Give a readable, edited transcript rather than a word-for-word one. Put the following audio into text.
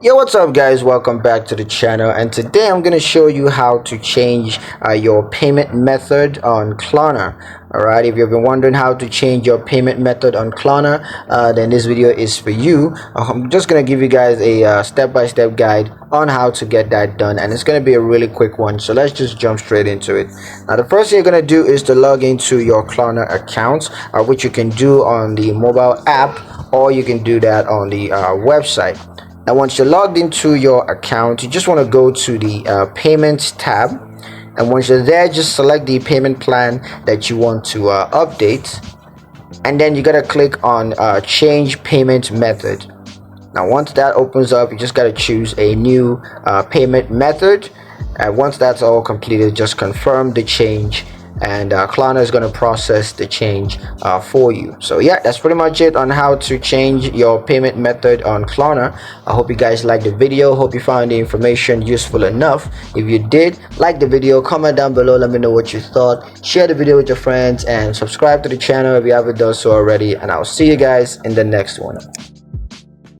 Yo, what's up guys, welcome back to the channel, and today I'm going to show you how to change your payment method on Klarna. Alright, if you've been wondering how to change your payment method on Klarna, then this video is for you. I'm just going to give you guys a step-by-step guide on how to get that done, and it's going to be a really quick one, so let's just jump straight into it. Now the first thing you're going to do is to log into your Klarna account, which you can do on the mobile app, or you can do that on the website. Now once you're logged into your account, you just want to go to the payments tab, and once you're there, just select the payment plan that you want to update, and then you gotta click on change payment method. Now once that opens up, you just gotta choose a new payment method, and once that's all completed, just confirm the change, and Klarna is going to process the change for you. So yeah, that's pretty much it on how to change your payment method on Klarna. I hope you guys liked the video. Hope you found the information useful enough. If you did, like the video, comment down below, let me know what you thought, share the video with your friends, and subscribe to the channel if you haven't done so already, and I'll see you guys in the next one.